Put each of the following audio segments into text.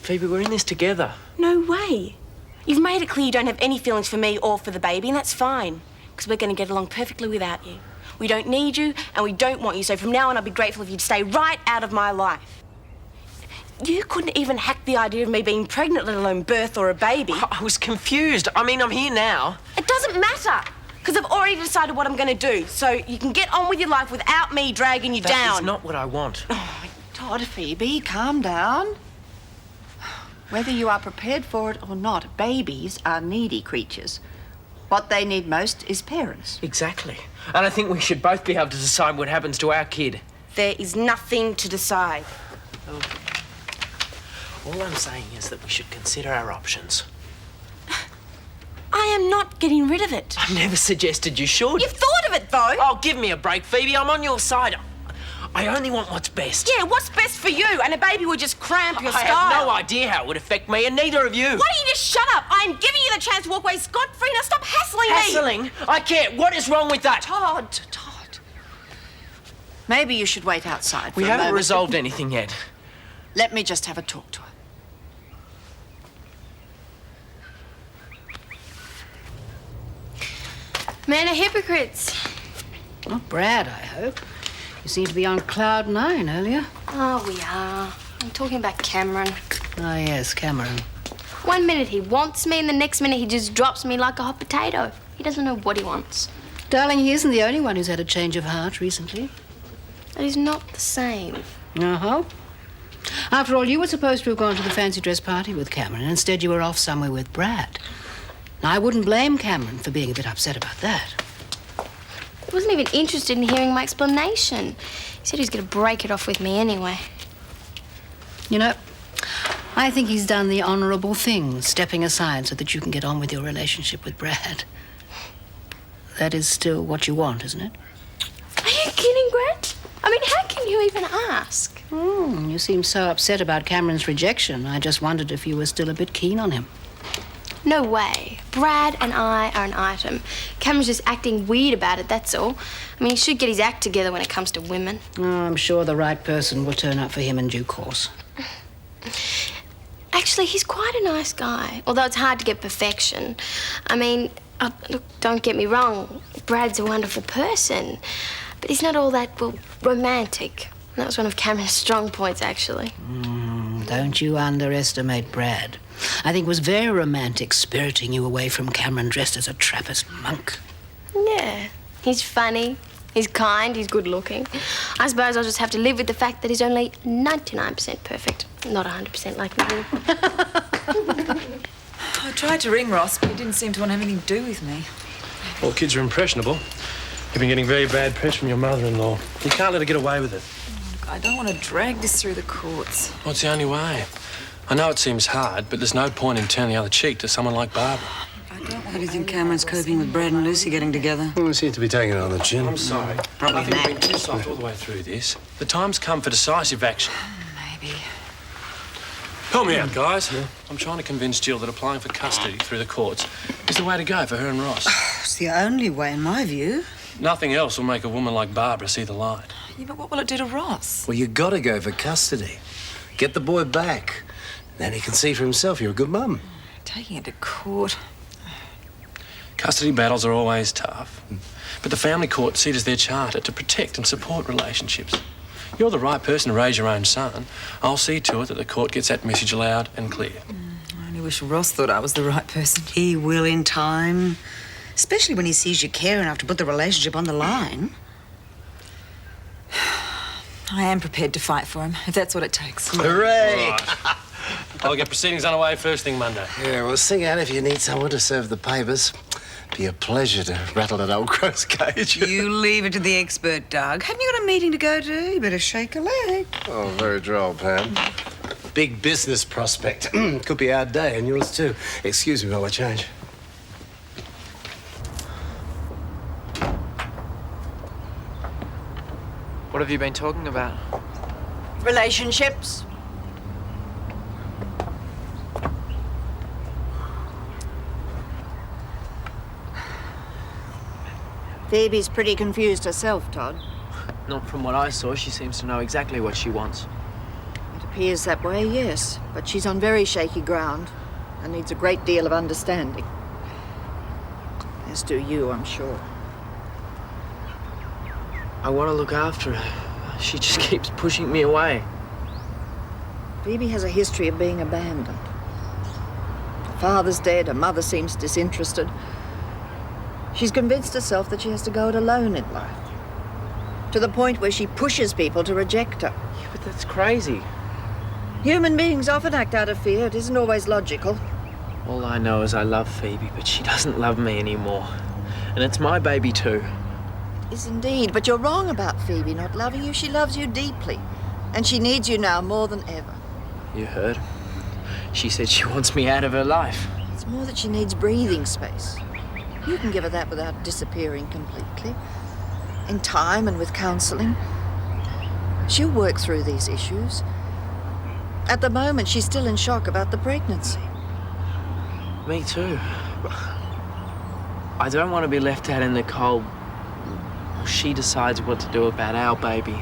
Phoebe, we're in this together. No way. You've made it clear you don't have any feelings for me or for the baby, and that's fine, because we're going to get along perfectly without you. We don't need you, and we don't want you, so from now on I'll be grateful if you'd stay right out of my life. You couldn't even hack the idea of me being pregnant, let alone birth or a baby. I was confused. I mean, I'm here now. It doesn't matter, because I've already decided what I'm going to do, so you can get on with your life without me dragging you down. That is not what I want. Oh, Todd, Phoebe, calm down. Whether you are prepared for it or not, babies are needy creatures. What they need most is parents. Exactly. And I think we should both be able to decide what happens to our kid. there is nothing to decide. All I'm saying is that we should consider our options. I am not getting rid of it. I never suggested you should. You've thought of it, though. Oh, give me a break, Phoebe. I'm on your side. I only want what's best. Yeah, what's best for you? And a baby would just cramp your I style. have no idea how it would affect me, and neither of you. Why don't you just shut up? I'm giving you the chance to walk away scot-free. Now stop hassling me. Hassling? I can't. What is wrong with that? Todd. Maybe you should wait outside for We a haven't moment. resolved anything yet. Let me just have a talk to her. Men are hypocrites. Not Brad, I hope. You seemed to be on cloud nine earlier. Oh, we are. I'm talking about Cameron. Ah, yes, Cameron. 1 minute he wants me, and the next minute he just drops me like a hot potato. He doesn't know what he wants. Darling, he isn't the only one who's had a change of heart recently. That is not the same. Uh-huh. After all, you were supposed to have gone to the fancy dress party with Cameron, and instead you were off somewhere with Brad. Now, I wouldn't blame Cameron for being a bit upset about that. He wasn't even interested in hearing my explanation. He said he was going to break it off with me anyway. You know, I think he's done the honourable thing, stepping aside so that you can get on with your relationship with Brad. That is still what you want, isn't it? Are you kidding, Brad? I mean, how can you even ask? You seem so upset about Cameron's rejection. I just wondered if you were still a bit keen on him. No way. Brad and I are an item. Cameron's just acting weird about it, that's all. I mean, he should get his act together when it comes to women. Oh, I'm sure the right person will turn up for him in due course. Actually, he's quite a nice guy, although it's hard to get perfection. I mean, look, don't get me wrong, Brad's a wonderful person, but he's not all that, well, romantic. And that was one of Cameron's strong points, actually. Don't you underestimate Brad. I think it was very romantic spiriting you away from Cameron dressed as a Trappist monk. Yeah, he's funny, he's kind, he's good looking. I suppose I'll just have to live with the fact that he's only 99% perfect, not 100% like me. I tried to ring Ross, but he didn't seem to want anything to do with me. All kids are impressionable. You've been getting very bad press from your mother-in-law. You can't let her get away with it. Look, I don't want to drag this through the courts. Well, it's the only way. I know it seems hard, but there's no point in turning the other cheek to someone like Barbara. How do you think Cameron's coping with Brad and Lucy getting together? Well, we seem to be taking it on the chin. I'm sorry. Probably I think that. we've been too soft all the way through this. The time's come for decisive action. Maybe. Help me out, guys. I'm trying to convince Jill that applying for custody through the courts is the way to go for her and Ross. It's the only way, in my view. Nothing else will make a woman like Barbara see the light. Yeah, but what will it do to Ross? Well, you got to go for custody. Get the boy back. Then he can see for himself you're a good mum. Taking it to court. Custody battles are always tough. But the family court see it as their charter to protect and support relationships. You're the right person to raise your own son. I'll see to it that the court gets that message loud and clear. I only wish Ross thought I was the right person. He will in time. Especially when he sees you care enough to put the relationship on the line. I am prepared to fight for him, if that's what it takes. Hooray! Right. I'll get proceedings underway first thing Monday. Yeah, well, sing out if you need someone to serve the papers. Be a pleasure to rattle that old crow's cage. You leave it to the expert, Doug. Haven't you got a meeting to go to? You better shake a leg. Oh, very droll, Pam. Big business prospect. Could be our day, and yours too. Excuse me while I change. What have you been talking about? Relationships. Phoebe's pretty confused herself, Todd. Not from what I saw. She seems to know exactly what she wants. It appears that way, yes. But she's on very shaky ground and needs a great deal of understanding. As do you, I'm sure. I want to look after her. She just keeps pushing me away. Phoebe has a history of being abandoned. Her father's dead, her mother seems disinterested. She's convinced herself that she has to go it alone in life. To the point where she pushes people to reject her. Yeah, but that's crazy. Human beings often act out of fear. It isn't always logical. All I know is I love Phoebe, but she doesn't love me anymore. And it's my baby too. Is indeed, but you're wrong about Phoebe not loving you. She loves you deeply. And she needs you now more than ever. You heard? She said she wants me out of her life. It's more that she needs breathing space. You can give her that without disappearing completely. In time and with counselling. She'll work through these issues. At the moment, she's still in shock about the pregnancy. Me too. I don't want to be left out in the cold. She decides what to do about our baby.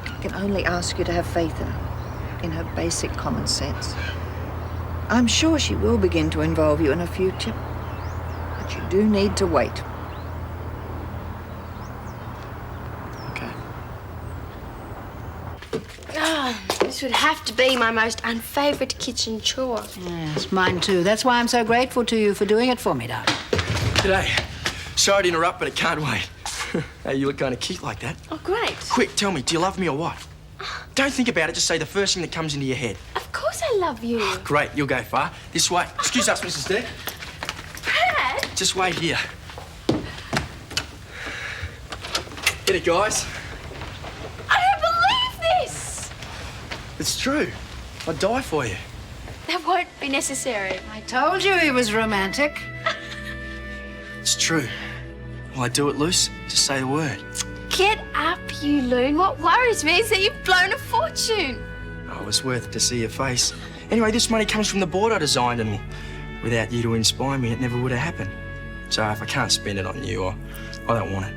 I can only ask you to have faith in her basic common sense. I'm sure she will begin to involve you in her future, but you do need to wait. Okay. This would have to be my most unfavourite kitchen chore. Yes, mine too. That's why I'm so grateful to you for doing it for me, darling. G'day. Sorry to interrupt, but it can't wait. Hey, you look kind of cute like that. Oh, great. Quick, tell me, do you love me or what? Don't think about it, just say the first thing that comes into your head. Of course I love you. Great, you'll go far. This way. Excuse us, Mrs. D. Dad? Just wait here. Hit it, guys. I don't believe this. It's true. I'd die for you. That won't be necessary. I told you he was romantic. It's true. Will I do it loose? Just say the word. Get up, you loon. What worries me is that you've blown a fortune. Oh, it was worth it to see your face. Anyway, this money comes from the board I designed, and without you to inspire me, it never would have happened. So if I can't spend it on you, I don't want it.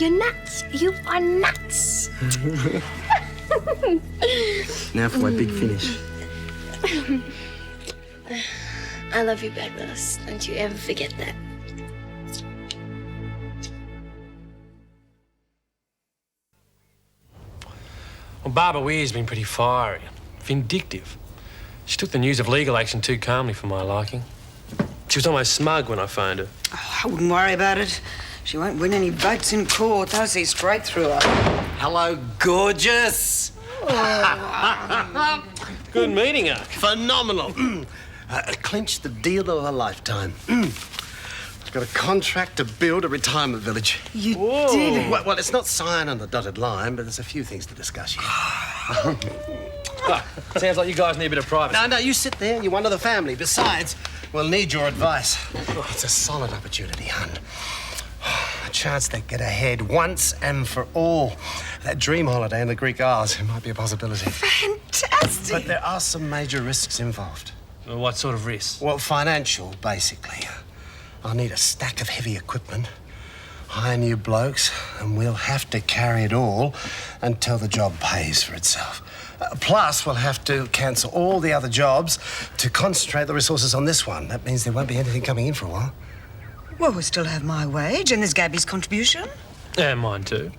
You're nuts. You are nuts. Now for my big finish. I love you, Bad Willis. Don't you ever forget that. Well, Barbara Weir's been pretty fiery, vindictive. She took the news of legal action too calmly for my liking. She was almost smug when I phoned her. Oh, I wouldn't worry about it. She won't win any votes in court. They'll see straight through her. Hello, gorgeous. Good meeting her. Phenomenal. Clinched the deal of a lifetime. Got a contract to build a retirement village. You did? Well, it's not signed on the dotted line, but there's a few things to discuss here. Sounds like you guys need a bit of privacy. No, you sit there. You're one of the family. Besides, we'll need your advice. It's a solid opportunity, hun. A chance to get ahead once and for all. That dream holiday in the Greek Isles, it might be a possibility. Fantastic. But there are some major risks involved. Well, what sort of risks? Well, financial, basically. I'll need a stack of heavy equipment, hire new blokes, and we'll have to carry it all until the job pays for itself. Plus, we'll have to cancel all the other jobs to concentrate the resources on this one. That means there won't be anything coming in for a while. Well, we still have my wage, and there's Gabby's contribution. And mine too.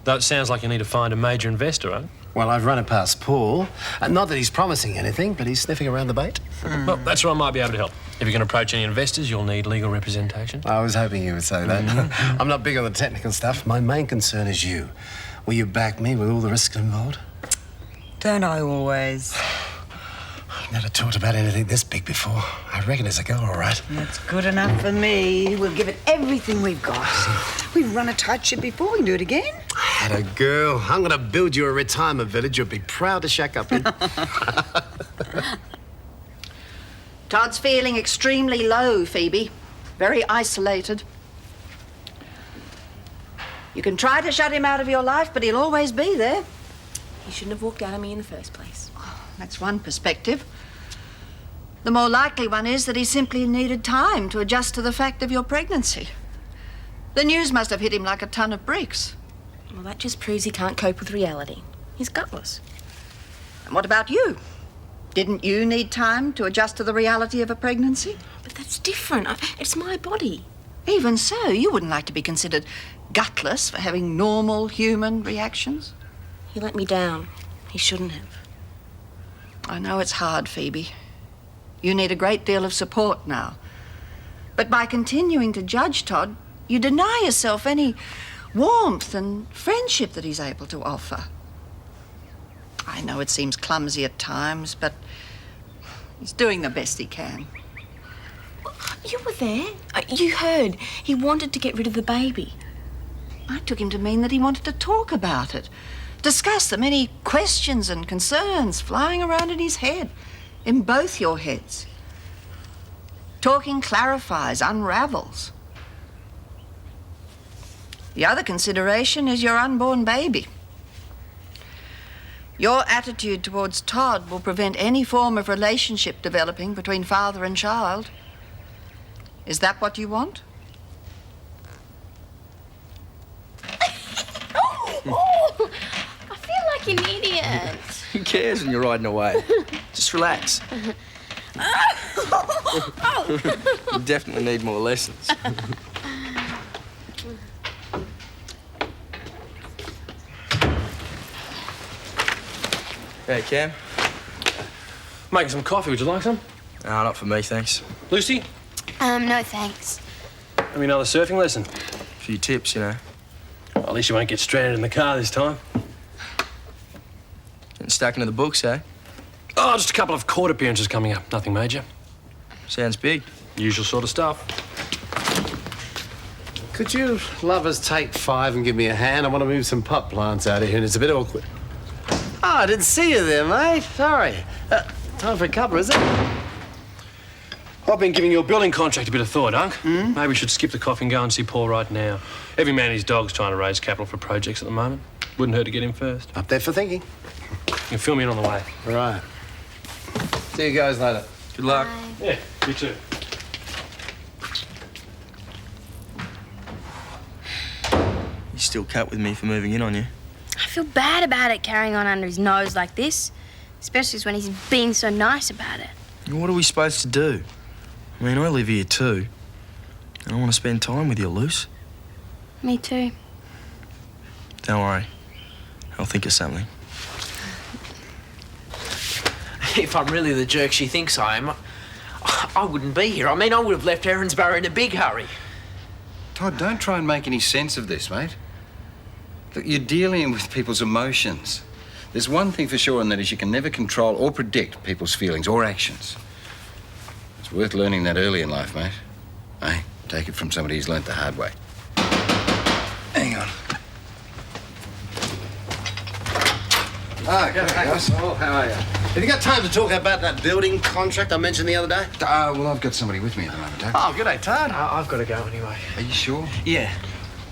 Though it sounds like you need to find a major investor, eh? Well, I've run it past Paul. Not that he's promising anything, but he's sniffing around the bait. Well, that's where I might be able to help. If you're going to approach any investors, you'll need legal representation. I was hoping you would say that. I'm not big on the technical stuff. My main concern is you. Will you back me with all the risks involved? Don't I always? I've never talked about anything this big before. I reckon it's a go, all right. That's good enough for me. We'll give it everything we've got. We've run a tight ship before. We can do it again. Had a girl. I'm going to build you a retirement village you'll be proud to shack up in. Todd's feeling extremely low, Phoebe. Very isolated. You can try to shut him out of your life, but he'll always be there. You shouldn't have walked out on me in the first place. That's one perspective. The more likely one is that he simply needed time to adjust to the fact of your pregnancy. The news must have hit him like a ton of bricks. Well, that just proves he can't cope with reality. He's gutless. And what about you? Didn't you need time to adjust to the reality of a pregnancy? But that's different. It's my body. Even so, you wouldn't like to be considered gutless for having normal human reactions? He let me down. He shouldn't have. I know it's hard, Phoebe. You need a great deal of support now. But by continuing to judge Todd, you deny yourself any warmth and friendship that he's able to offer. I know it seems clumsy at times, but he's doing the best he can. You were there. You heard. He wanted to get rid of the baby. I took him to mean that he wanted to talk about it, discuss the many questions and concerns flying around in his head, in both your heads. Talking clarifies, unravels. The other consideration is your unborn baby. Your attitude towards Todd will prevent any form of relationship developing between father and child. Is that what you want? Oh, I feel like an idiot. Who cares when you're riding away? Just relax. You definitely need more lessons. Hey, Cam. Making some coffee, would you like some? No, not for me, thanks. Lucy? No thanks. Have another surfing lesson? A few tips, you know. Well, at least you won't get stranded in the car this time. Getting stuck into the books, eh? Oh, just a couple of court appearances coming up. Nothing major. Sounds big. Usual sort of stuff. Could you lovers take 5 and give me a hand? I want to move some pot plants out of here and it's a bit awkward. Oh, I didn't see you there, mate. Sorry. Time for a cuppa, is it? I've been giving your building contract a bit of thought, Unc. Maybe we should skip the coffee and go and see Paul right now. Every man and his dog's trying to raise capital for projects at the moment. Wouldn't hurt to get him first. Up there for thinking. You can fill me in on the way. Right. See you guys later. Good luck. Bye. Yeah, you too. You still cut with me for moving in on you? I feel bad about it carrying on under his nose like this, especially when he's being so nice about it. What are we supposed to do? I mean, I live here too. And I want to spend time with you, Luce. Me too. Don't worry. I'll think of something. If I'm really the jerk she thinks I am, I wouldn't be here. I mean, I would have left Erinsborough in a big hurry. Todd, don't try and make any sense of this, mate. Look, you're dealing with people's emotions. There's one thing for sure, and that is you can never control or predict people's feelings or actions. It's worth learning that early in life, mate. Hey, take it from somebody who's learnt the hard way. Hang on. Oh, guys. Oh, how are you? Have you got time to talk about that building contract I mentioned the other day? Well, I've got somebody with me at the moment, Doug. Oh, good day, Todd. I've got to go anyway. Are you sure? Yeah.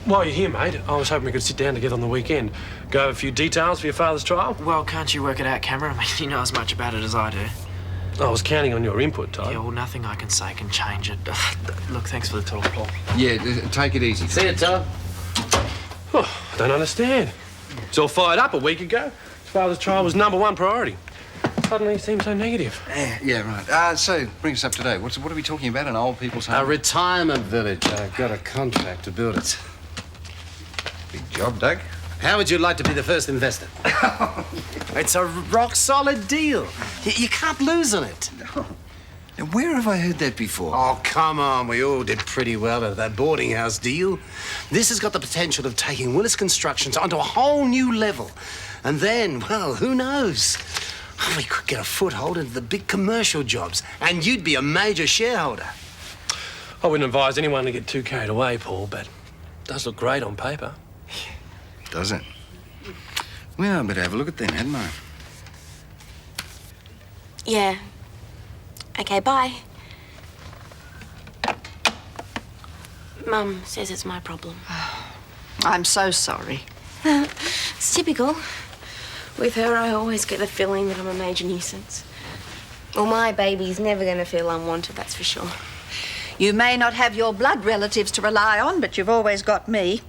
While you're here, mate, I was hoping we could sit down together on the weekend. Go over a few details for your father's trial. Well, can't you work it out, Cameron? I mean, you know as much about it as I do. I was counting on your input, Todd. Yeah, well, nothing I can say can change it. Look, thanks for the talk, Paul. Yeah, take it easy. See you, Todd. Oh, I don't understand. It's all fired up a week ago. His father's trial was #1 priority. Suddenly he seems so negative. Yeah, right. So, bring us up to date. What are we talking about? An old people's home? A retirement village. I've got a contract to build it. Big job, Doug. How would you like to be the first investor? It's a rock-solid deal. You can't lose on it. Now, where have I heard that before? Oh, come on. We all did pretty well at that boarding house deal. This has got the potential of taking Willis Constructions onto a whole new level. And then, well, who knows? We could get a foothold into the big commercial jobs, and you'd be a major shareholder. I wouldn't advise anyone to get too carried away, Paul, but it does look great on paper. Does it? Well, I better have a look at them, hadn't I? Yeah. Okay, bye. Mum says it's my problem. I'm so sorry. It's typical. With her, I always get the feeling that I'm a major nuisance. Well, my baby's never going to feel unwanted, that's for sure. You may not have your blood relatives to rely on, but you've always got me.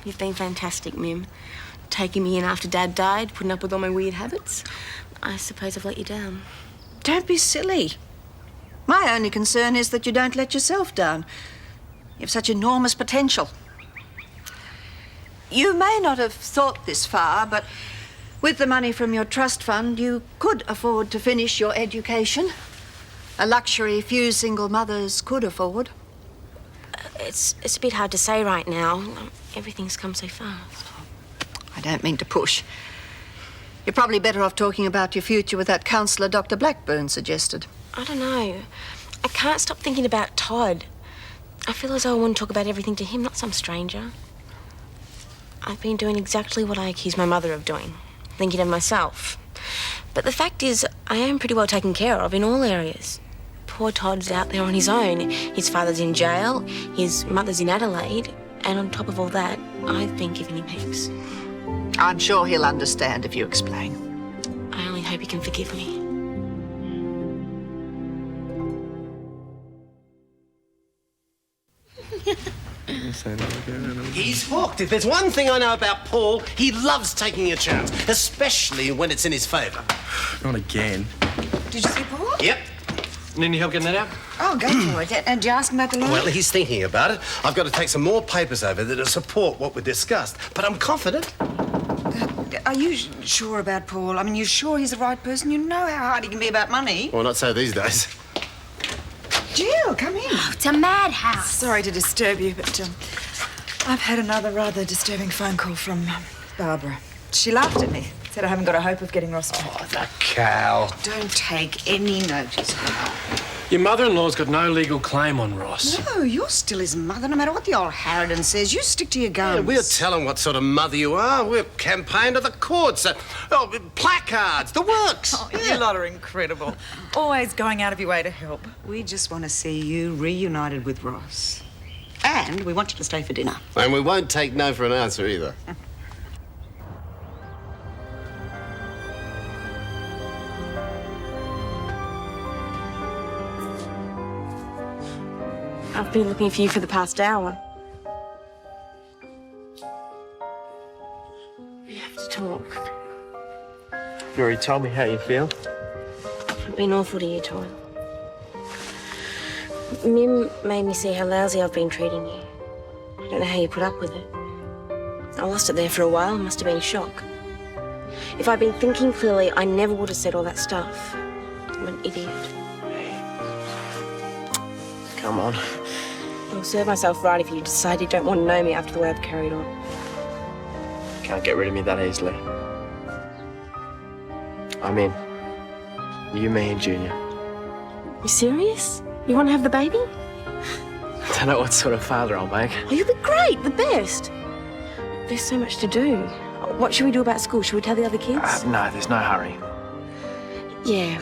You've been fantastic, Mim. Taking me in after Dad died, putting up with all my weird habits. I suppose I've let you down. Don't be silly. My only concern is that you don't let yourself down. You have such enormous potential. You may not have thought this far, but with the money from your trust fund, you could afford to finish your education. A luxury few single mothers could afford. It's a bit hard to say right now. Everything's come so fast. I don't mean to push. You're probably better off talking about your future with that counsellor Dr. Blackburn suggested. I don't know. I can't stop thinking about Todd. I feel as though I want to talk about everything to him, not some stranger. I've been doing exactly what I accused my mother of doing, thinking of myself. But the fact is, I am pretty well taken care of in all areas. Poor Todd's out there on his own. His father's in jail, his mother's in Adelaide, and on top of all that, I've been giving him heaps. I'm sure he'll understand if you explain. I only hope he can forgive me. He's hooked. If there's one thing I know about Paul, he loves taking a chance, especially when it's in his favour. Not again. Did you see Paul? Yep. Need any help getting that out? Oh, go for it. And do you ask him about the lawyer? Well, he's thinking about it. I've got to take some more papers over that support what we discussed, but I'm confident. Are you sure about Paul? I mean, you sure he's the right person? You know how hard he can be about money. Well, not so these days. Jill, come in. Oh, it's a madhouse. Sorry to disturb you, but I've had another rather disturbing phone call from Barbara. She laughed at me, said I haven't got a hope of getting Ross back. Oh, that cow. Don't take any notice. Your mother-in-law's got no legal claim on Ross. No, you're still his mother, no matter what the old Harridan says. You stick to your guns. Yeah, we'll tell him what sort of mother you are. We'll campaign to the courts. Placards, the works. Oh, you lot are incredible. Always going out of your way to help. We just want to see you reunited with Ross. And we want you to stay for dinner. And we won't take no for an answer either. I've been looking for you for the past hour. We have to talk. You already told me how you feel. I've been awful to you, Todd. Mim made me see how lousy I've been treating you. I don't know how you put up with it. I lost it there for a while. Must have been shock. If I'd been thinking clearly, I never would have said all that stuff. I'm an idiot. Come on. I'll serve myself right if you decide you don't want to know me after the way I've carried on. Can't get rid of me that easily. I'm in. You, me, and Junior. You serious? You want to have the baby? I don't know what sort of father I'll make. Oh, you'll be great, the best. There's so much to do. What should we do about school? Should we tell the other kids? No, there's no hurry. Yeah,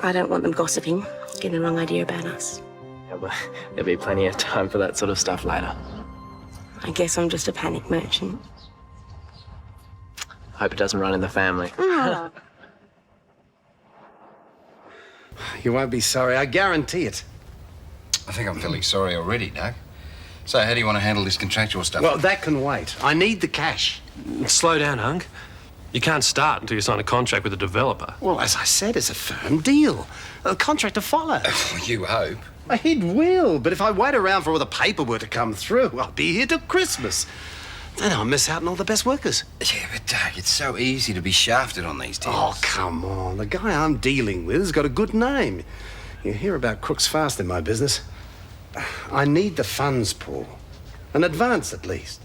I don't want them gossiping, getting the wrong idea about us. Yeah, well, there'll be plenty of time for that sort of stuff later. I guess I'm just a panic merchant. Hope it doesn't run in the family. You won't be sorry, I guarantee it. I think I'm fairly sorry already, Doug. So how do you want to handle this contractual stuff? Well, that can wait. I need the cash. Slow down, Hunk. You can't start until you sign a contract with the developer. Well, as I said, it's a firm deal. A contract to follow. You hope. It will, but if I wait around for all the paperwork to come through, I'll be here till Christmas. Then I'll miss out on all the best workers. Yeah, but Doug, it's so easy to be shafted on these deals. Oh, come on. The guy I'm dealing with has got a good name. You hear about crooks fast in my business. I need the funds, Paul. An advance, at least.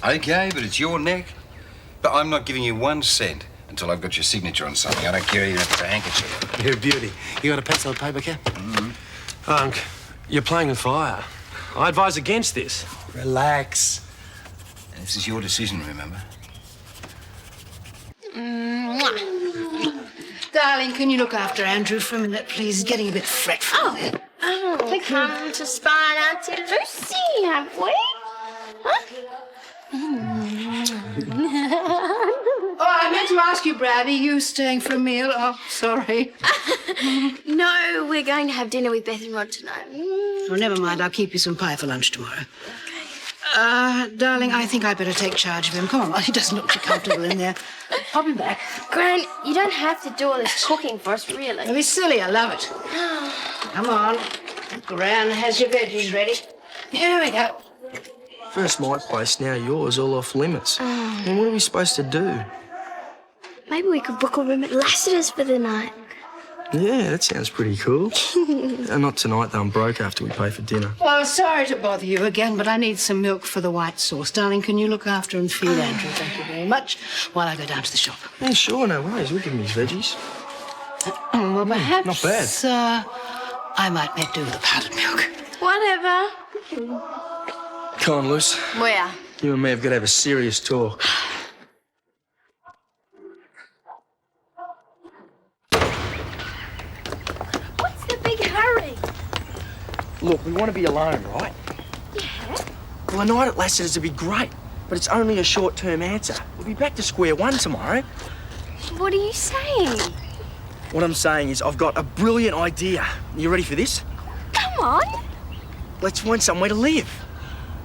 Okay, but it's your neck. But I'm not giving you 1 cent until I've got your signature on something. I don't care even if it's a handkerchief. You're a beauty. You got a pencil and paper, Cap? Hunk, you're playing with fire. I advise against this. Relax. And this is your decision, remember? Darling, can you look after Andrew for a minute, please? He's getting a bit fretful. Oh, come to spy Auntie Lucy, have we? Huh? Oh, I meant to ask you, Brad, are you staying for a meal? Oh, sorry. No, we're going to have dinner with Beth and Rod tonight. Oh, never mind. I'll keep you some pie for lunch tomorrow. Darling, I think I better take charge of him. Come on, he doesn't look too comfortable in there. I'll be back. Gran, you don't have to do all this cooking for us, really. Don't be silly, I love it. Come on. Gran has your veggies ready. Here we go. First my place, now yours, all off limits. And what are we supposed to do? Maybe we could book a room at Lassiter's for the night. Yeah, that sounds pretty cool. Not tonight, though. I'm broke after we pay for dinner. Well, sorry to bother you again, but I need some milk for the white sauce. Darling, can you look after and feed Andrew? Thank you very much. While I go down to the shop. Yeah, sure, no worries. We'll give him his veggies. Well, perhaps... Not bad. I might make do with the powdered milk. Whatever. Come on, Luce. Where? You and me have got to have a serious talk. What's the big hurry? Look, we want to be alone, right? Yeah. Well, a night at Lassiter's would be great, but it's only a short-term answer. We'll be back to square one tomorrow. What are you saying? What I'm saying is I've got a brilliant idea. You ready for this? Come on. Let's find somewhere to live.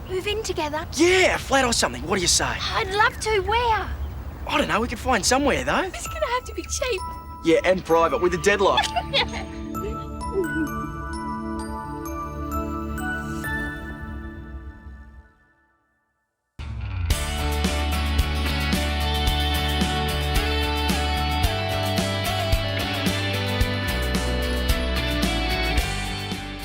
Move in together. Yeah, a flat or something. What do you say? I'd love to. Where? I don't know. We could find somewhere, though. It's gonna have to be cheap. Yeah, and private with a deadlock.